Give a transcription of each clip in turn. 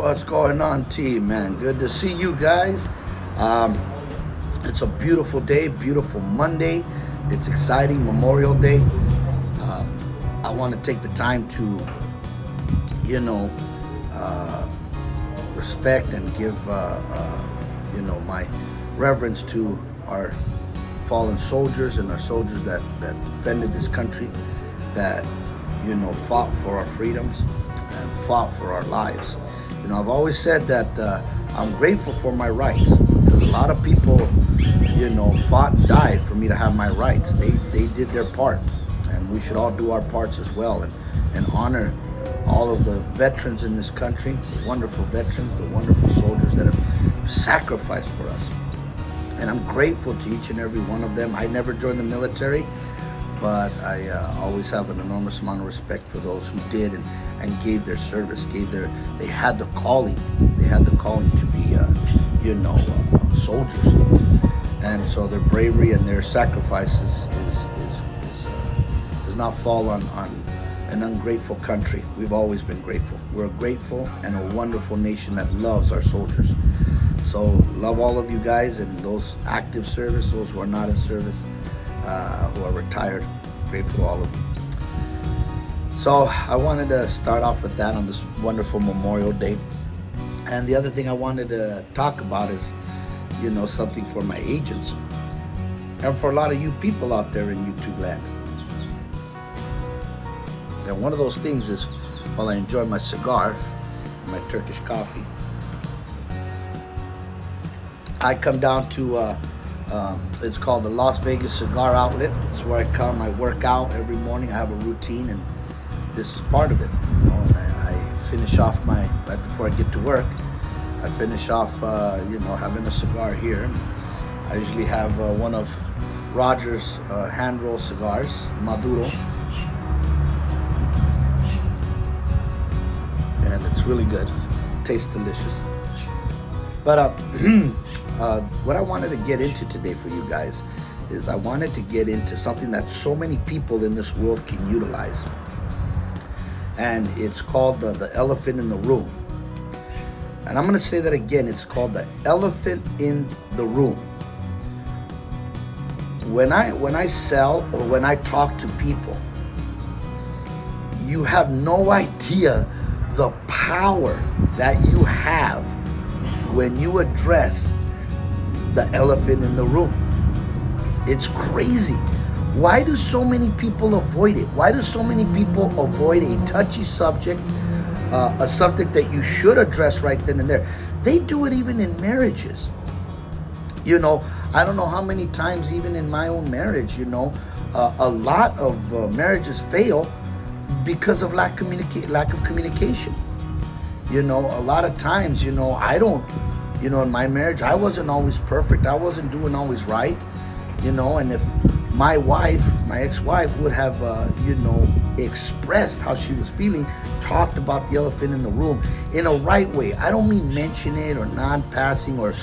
What's going on, team, man? Good to see you guys. Um, it's a beautiful day, beautiful Monday. It's exciting, Memorial Day. I want to take the time to, you know, uh, respect and give, my reverence to our fallen soldiers and our soldiers that defended this country, that, fought for our freedoms and fought for our lives. I've always said that I'm grateful for my rights, because a lot of people, fought and died for me to have my rights. They did their part, and we should all do our parts as well, and honor all of the veterans in this country, the wonderful veterans, the wonderful soldiers that have sacrificed for us. And I'm grateful to each and every one of them. I never joined the military, but I always have an enormous amount of respect for those who did and gave their service, they had the calling to be, soldiers. And so their bravery and their sacrifices does not fall on an ungrateful country. We've always been grateful. We're a grateful and a wonderful nation that loves our soldiers. So love all of you guys, and those active service, those who are not in service, who are retired. Grateful to all of you. So I wanted to start off with that on this wonderful Memorial Day. And the other thing I wanted to talk about is, something for my agents and for a lot of you people out there in YouTube land. And one of those things is, while I enjoy my cigar and my Turkish coffee, I come down to it's called the Las Vegas Cigar Outlet. It's where I come. I work out every morning. I have a routine, and this is part of it. And I finish off right before I get to work, I finish off, having a cigar here. I usually have one of Roger's hand roll cigars, Maduro, and it's really good. Tastes delicious. But what I wanted to get into today for you guys is I wanted to get into something that so many people in this world can utilize. And it's called the elephant in the room. And I'm going to say that again. It's called the elephant in the room. When I sell or when I talk to people, you have no idea the power that you have when you address the elephant in the room. It's crazy. Why do so many people avoid it? Why do so many people avoid a touchy subject, a subject that you should address right then and there? They do it even in marriages. I don't know how many times, even in my own marriage, a lot of marriages fail because of lack of communication. A lot of times, I don't, in my marriage, I wasn't always perfect. I wasn't doing always right, and if my ex-wife would have, expressed how she was feeling, talked about the elephant in the room in a right way. I don't mean mention it or non-passing or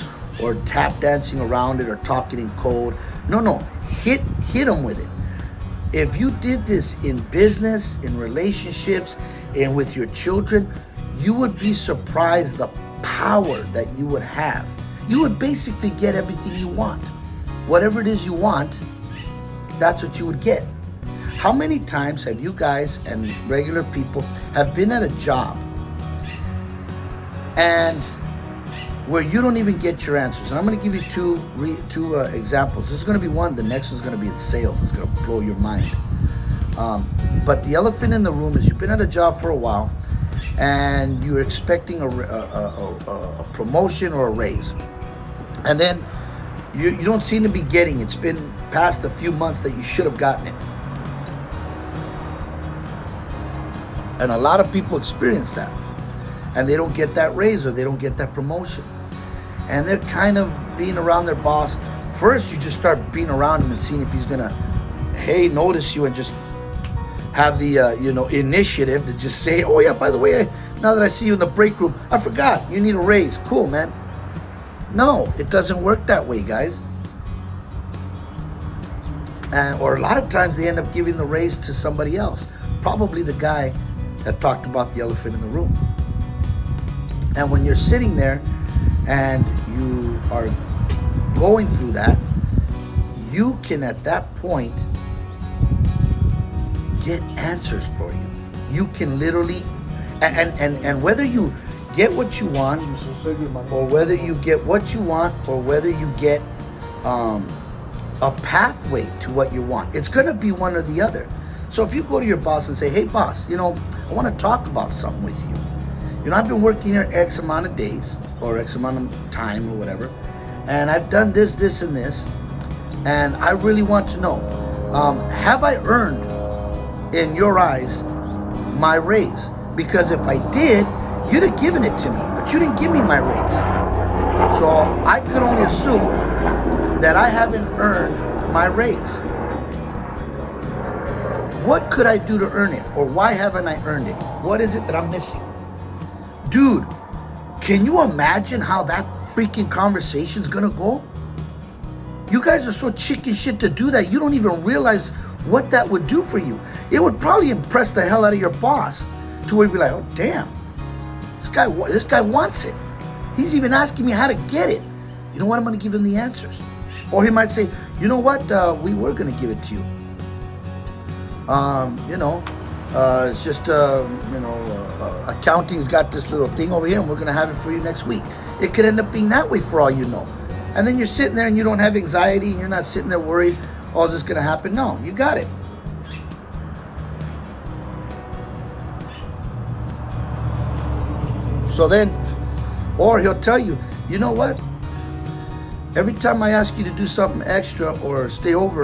tap dancing around it or talking in code. No, hit them with it. If you did this in business, in relationships, and with your children, you would be surprised the power that you would have. You would basically get everything you want. Whatever it is you want, that's what you would get. How many times have you guys and regular people have been at a job and where you don't even get your answers? And I'm going to give you two examples. This is going to be one. The next one's going to be in sales. It's going to blow your mind. But the elephant in the room is, you've been at a job for a while and you're expecting a promotion or a raise, and then you don't seem to be getting it. It's been past a few months that you should have gotten it. And a lot of people experience that, and they don't get that raise or they don't get that promotion, and they're kind of being around their boss. First, you just start being around him and seeing if he's gonna, notice you, and just have the initiative to just say, oh yeah, by the way, now that I see you in the break room, I forgot you need a raise. Cool, man. No, it doesn't work that way, guys. Or a lot of times they end up giving the raise to somebody else, probably the guy that talked about the elephant in the room. And when you're sitting there and you are going through that, you can at that point get answers for you. You can literally, and whether you get what you want, or whether you get what you want, or whether you get a pathway to what you want, it's going to be one or the other. So if you go to your boss and say, hey boss, I want to talk about something with you. I've been working here X amount of days or X amount of time or whatever, and I've done this, this, and this, and I really want to know, have I earned, in your eyes, my raise? Because if I did, you'd have given it to me, but you didn't give me my raise. So I could only assume that I haven't earned my raise. What could I do to earn it? Or why haven't I earned it? What is it that I'm missing? Dude, can you imagine how that freaking conversation's gonna go? You guys are so chicken shit to do that, you don't even realize what that would do for you. It would probably impress the hell out of your boss to where you'd be like, oh damn, this guy wants it. He's even asking me how to get it. You know what? I'm gonna give him the answers. Or he might say, you know what? We were gonna give it to you. It's just, accounting's got this little thing over here and we're going to have it for you next week. It could end up being that way for all you know. And then you're sitting there and you don't have anxiety and you're not sitting there worried, oh, is this going to happen? No, you got it. So then, or he'll tell you, you know what? Every time I ask you to do something extra or stay over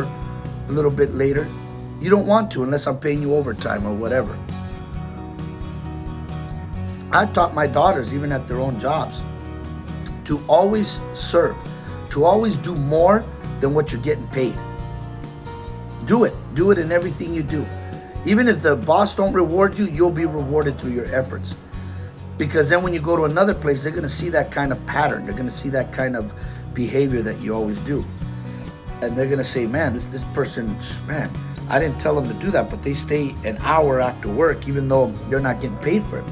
a little bit later, you don't want to unless I'm paying you overtime or whatever. I've taught my daughters, even at their own jobs, to always serve, to always do more than what you're getting paid. Do it in everything you do. Even if the boss don't reward you, you'll be rewarded through your efforts. Because then when you go to another place, they're going to see that kind of pattern. They're going to see that kind of behavior that you always do. And they're going to say, man, this person, man, I didn't tell them to do that, but they stay an hour after work even though they're not getting paid for it.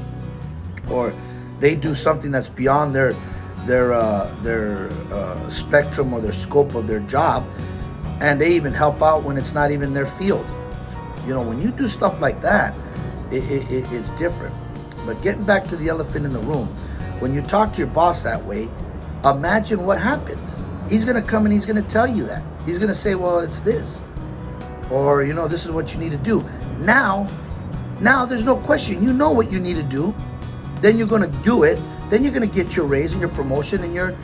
Or they do something that's beyond their spectrum or their scope of their job, and they even help out when it's not even their field. When you do stuff like that, it's different. But getting back to the elephant in the room, when you talk to your boss that way, imagine what happens. He's going to come and he's going to tell you that. He's going to say, well, it's this. Or, this is what you need to do. Now there's no question. You know what you need to do. Then you're going to do it. Then you're going to get your raise and your promotion, and you're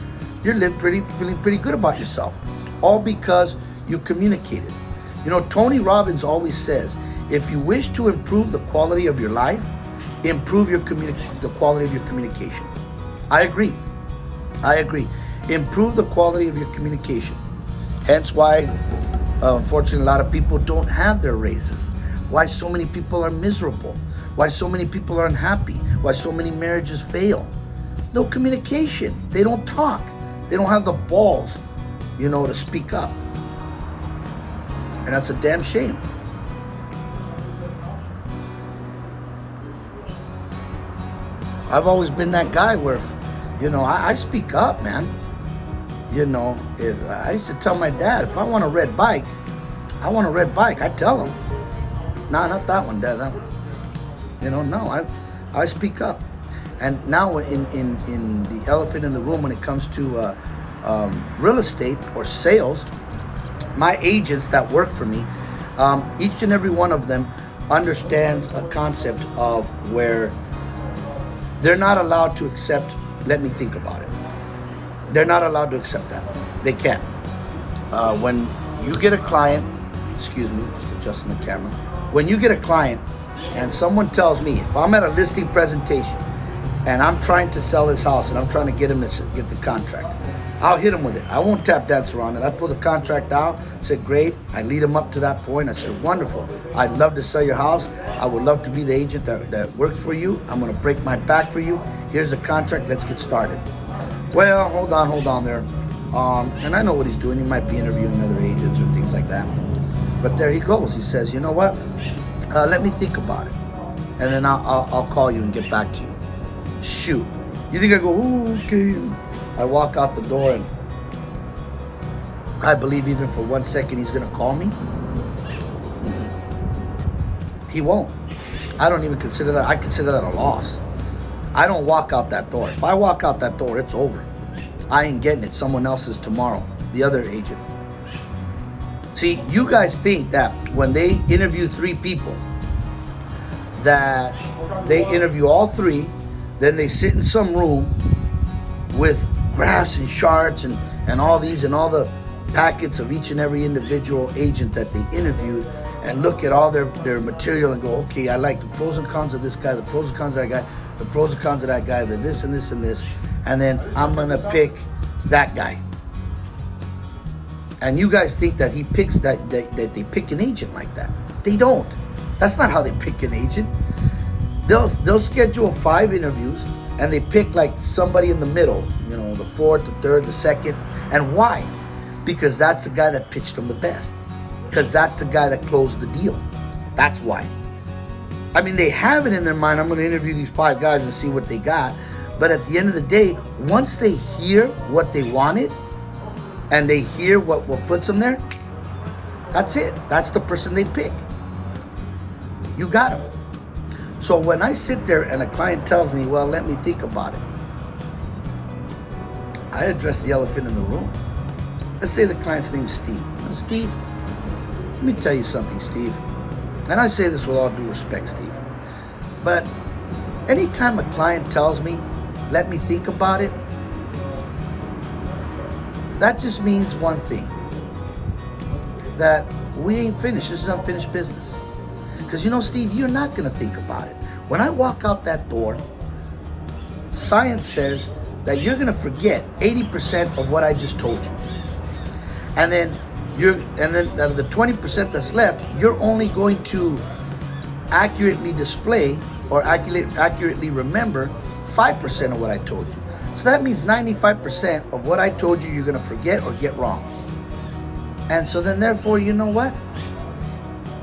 feeling pretty good about yourself. All because you communicated. Tony Robbins always says, if you wish to improve the quality of your life, improve the quality of your communication. I agree. Improve the quality of your communication. Hence why, unfortunately, a lot of people don't have their raises. Why so many people are miserable. Why so many people are unhappy. Why so many marriages fail. No communication. They don't talk. They don't have the balls, to speak up. And that's a damn shame. I've always been that guy where, I speak up, man. If I used to tell my dad, if I want a red bike, I tell him. No, not that one, Dad, that one. No, I speak up. And now in the elephant in the room, when it comes to real estate or sales, my agents that work for me, each and every one of them understands a concept of where they're not allowed to accept, let me think about it. They're not allowed to accept that. They can't. When you get a client, excuse me, just adjusting the camera. When you get a client and someone tells me, if I'm at a listing presentation and I'm trying to sell his house and I'm trying to get him to get the contract, I'll hit him with it. I won't tap dance around it. I pull the contract out, said, great. I lead him up to that point. I said, wonderful. I'd love to sell your house. I would love to be the agent that works for you. I'm going to break my back for you. Here's the contract. Let's get started. Well, hold on there. And I know what he's doing. He might be interviewing other agents or things like that. But there he goes. He says, you know what? Let me think about it. And then I'll call you and get back to you. Shoot. You think I go, "Ooh, okay." I walk out the door and I believe even for 1 second he's going to call me? He won't. I don't even consider that. I consider that a loss. I don't walk out that door. If I walk out that door, it's over. I ain't getting it. Someone else's tomorrow. The other agent. See, you guys think that when they interview 3 people, that they interview all 3, then they sit in some room with graphs and charts and all these and all the packets of each and every individual agent that they interviewed, and look at all their material and go, okay, I like the pros and cons of this guy, the pros and cons of that guy, the pros and cons of that guy, the this and this and this, and then I'm gonna pick that guy. And you guys think that he picks that they pick an agent like that. They don't. That's not how they pick an agent. They'll schedule 5 interviews and they pick like somebody in the middle, you know, the 4th, the 3rd, the 2nd. And why? Because that's the guy that pitched them the best. Because that's the guy that closed the deal. That's why. I mean, they have it in their mind, I'm going to interview these 5 guys and see what they got. But at the end of the day, once they hear what they wanted and they hear what puts them there, that's it. That's the person they pick. You got them. So when I sit there and a client tells me, well, let me think about it, I address the elephant in the room. Let's say the client's name's Steve. Steve, let me tell you something, Steve. And I say this with all due respect, Steve. But anytime a client tells me, let me think about it, that just means one thing. That we ain't finished. This is unfinished business. Because you know, Steve, you're not going to think about it. When I walk out that door, science says that you're going to forget 80% of what I just told you. And then out of the 20% that's left, you're only going to accurately display or accurately remember 5% of what I told you. So that means 95% of what I told you, you're going to forget or get wrong. And so then therefore, you know what?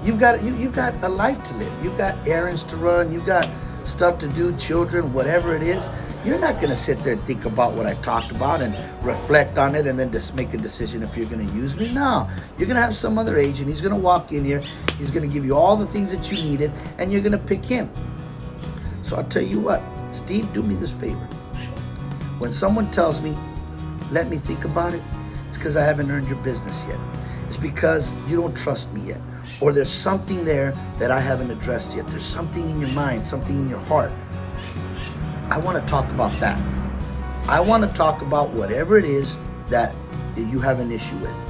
You've got a life to live. You've got errands to run. You've got stuff to do, children, whatever it is. You're not going to sit there and think about what I talked about and reflect on it and then just make a decision if you're going to use me. No, you're going to have some other agent. He's going to walk in here. He's going to give you all the things that you needed, and you're going to pick him. So I'll tell you what, Steve, do me this favor. When someone tells me, let me think about it, it's because I haven't earned your business yet. It's because you don't trust me yet. Or there's something there that I haven't addressed yet. There's something in your mind, something in your heart. I want to talk about that. I want to talk about whatever it is that you have an issue with.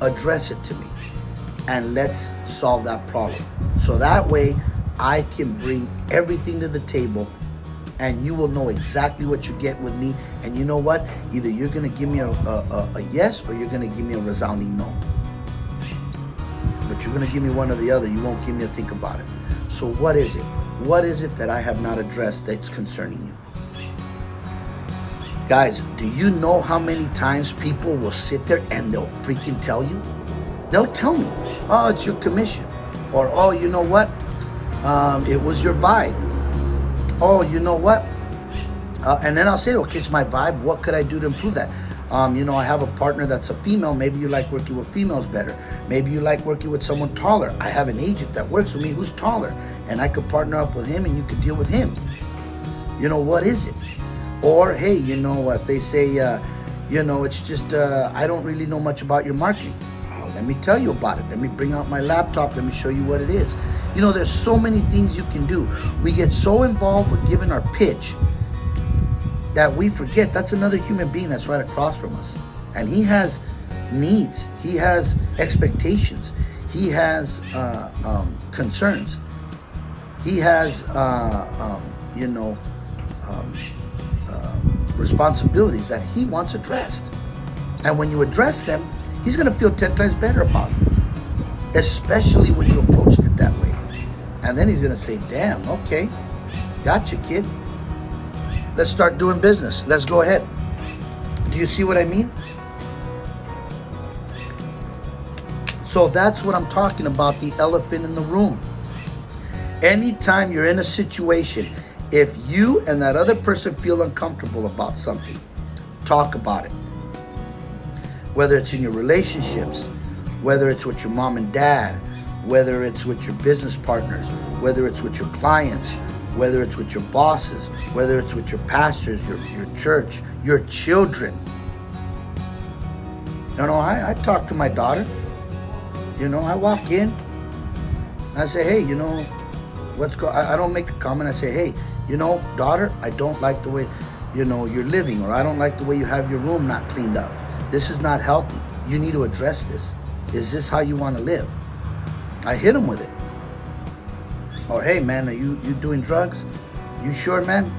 Address it to me. And let's solve that problem. So that way I can bring everything to the table and you will know exactly what you get with me. And you know what? Either you're going to give me a yes or you're going to give me a resounding no. But you're going to give me one or the other. You won't give me a think about it. So what is it? What is it that I have not addressed that's concerning you? Guys, do you know how many times people will sit there and they'll freaking tell you? They'll tell me, oh, it's your commission. Or, oh, you know what? It was your vibe. Oh, you know what? And then I'll say, okay, it's my vibe. What could I do to improve that? You know, I have a partner that's a female. Maybe you like working with females better. Maybe you like working with someone taller. I have an agent that works with me who's taller, and I could partner up with him and you could deal with him. You know, what is it? Or, hey, you know, if they say, you know, it's just, I don't really know much about your marketing. Oh, let me tell you about it. Let me bring out my laptop. Let me show you what it is. You know, there's so many things you can do. We get so involved with giving our pitch that we forget that's another human being that's right across from us. And he has needs. He has expectations. He has concerns. He has, you know, responsibilities that he wants addressed. And when you address them, he's going to feel 10 times better about you, especially when you approached it that way. And then he's going to say, damn, okay, gotcha, kid. Let's start doing business. Let's go ahead. Do you see what I mean? So that's what I'm talking about, the elephant in the room. Anytime you're in a situation If you and that other person feel uncomfortable about something, talk about it. Whether it's in your relationships, whether it's with your mom and dad, whether it's with your business partners, whether it's with your clients, whether it's with your bosses, whether it's with your pastors, your church, your children. You know, I talk to my daughter. You know, I walk in, and I say, hey, you know, I don't make a comment. I say, hey, you know, daughter, I don't like the way, you know, you're living, or I don't like the way you have your room not cleaned up. This is not healthy. You need to address this. Is this how you want to live? I hit them with it. Or, hey, man, are you doing drugs? You sure, man?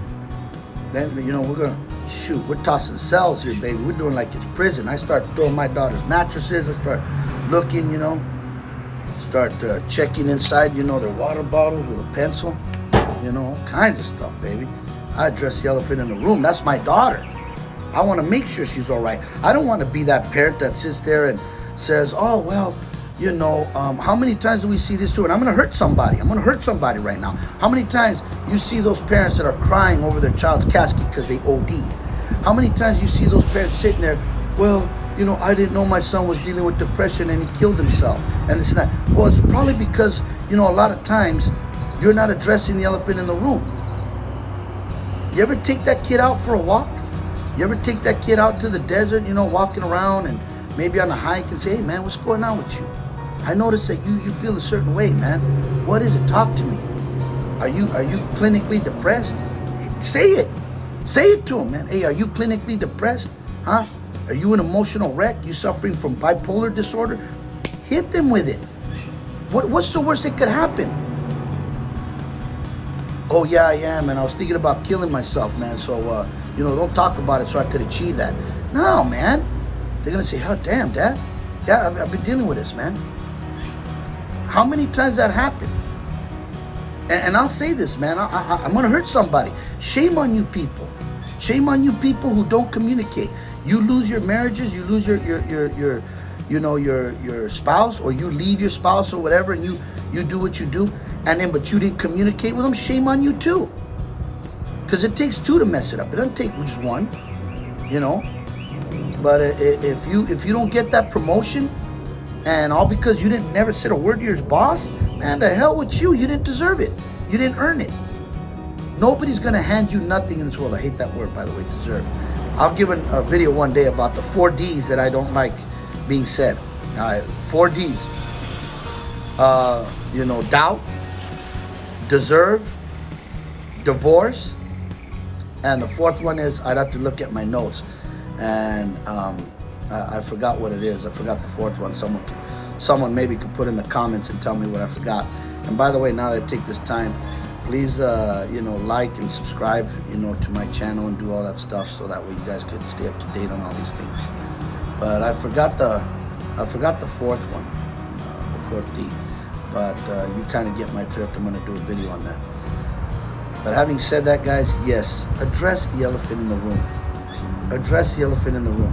Then, you know, we're tossing cells here, baby. We're doing like it's prison. I start throwing my daughter's mattresses. I start looking, you know, start checking inside, you know, their water bottles with a pencil, you know, all kinds of stuff, baby. I address the elephant in the room. That's my daughter. I want to make sure she's all right. I don't want to be that parent that sits there and says, oh, well, you know, how many times do we see this too? And I'm going to hurt somebody. I'm going to hurt somebody right now. How many times you see those parents that are crying over their child's casket because they OD'd? How many times you see those parents sitting there, well, you know, I didn't know my son was dealing with depression and he killed himself and this and that. Well, it's probably because, you know, a lot of times you're not addressing the elephant in the room. You ever take that kid out for a walk? You ever take that kid out to the desert, you know, walking around and maybe on a hike and say, hey, man, what's going on with you? I noticed that you feel a certain way, man. What is it? Talk to me. Are you clinically depressed? Say it. Say it to him, man. Hey, are you clinically depressed? Huh? Are you an emotional wreck? You suffering from bipolar disorder? Hit them with it. What's the worst that could happen? Oh, yeah, I am, and I was thinking about killing myself, man. So, you know, don't talk about it so I could achieve that. No, man. They're going to say, oh, damn, Dad. Yeah, I've been dealing with this, man. How many times that happened? And I'll say this, man. I'm going to hurt somebody. Shame on you people. Shame on you people who don't communicate. You lose your marriages. You lose your spouse, or you leave your spouse or whatever, and you do what you do, but you didn't communicate with them. Shame on you too. Because it takes two to mess it up. It doesn't take just one, you know. But if you don't get that promotion, and all because you didn't never said a word to your boss, man, the hell with you. You didn't deserve it. You didn't earn it. Nobody's going to hand you nothing in this world. I hate that word, by the way, deserve. I'll give a video one day about the 4 Ds that I don't like being said. 4 Ds. You know, doubt, deserve, divorce, and the fourth one is, I'd have to look at my notes. And I forgot what it is. I forgot the fourth one. Someone maybe could put in the comments and tell me what I forgot. And by the way, now that I take this time, please, like and subscribe, to my channel and do all that stuff, so that way you guys can stay up to date on all these things. But I forgot the fourth one, the fourth D. But you kind of get my drift. I'm going to do a video on that. But having said that, guys, yes, address the elephant in the room. Address the elephant in the room.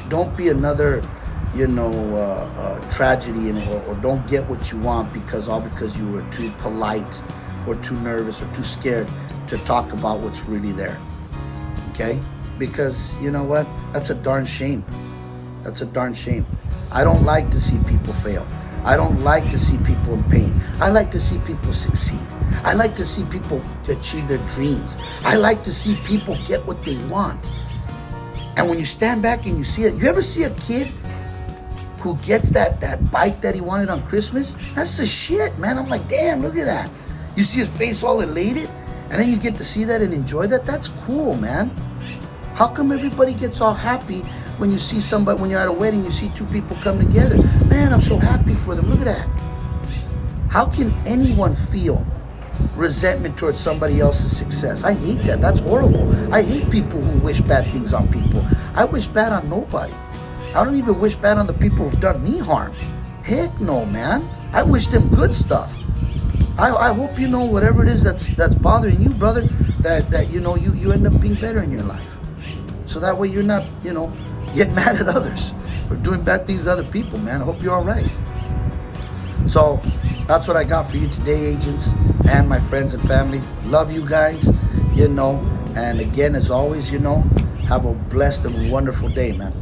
Don't be another, tragedy, or don't get what you want because you were too polite or too nervous or too scared to talk about what's really there. Okay? Because you know what? That's a darn shame. That's a darn shame. I don't like to see people fail. I don't like to see people in pain. I like to see people succeed. I like to see people achieve their dreams. I like to see people get what they want. And when you stand back and you see it, you ever see a kid who gets that bike that he wanted on Christmas? That's the shit, man. I'm like, damn, look at that. You see his face all elated, and then you get to see that and enjoy that. That's cool, man. How come everybody gets all happy when you see somebody, when you're at a wedding, you see two people come together? Man, I'm so happy for them. Look at that. How can anyone feel resentment towards somebody else's success? I hate that. That's horrible. I hate people who wish bad things on people. I wish bad on nobody. I don't even wish bad on the people who've done me harm. Heck no, man. I wish them good stuff. I hope whatever it is that's bothering you, brother, that you end up being better in your life. So that way you're not, getting mad at others or doing bad things to other people, man. I hope you're all right. So That's what I got for you today, agents and my friends and family. Love you guys, you know. And again, as always, you know, have a blessed and wonderful day, man.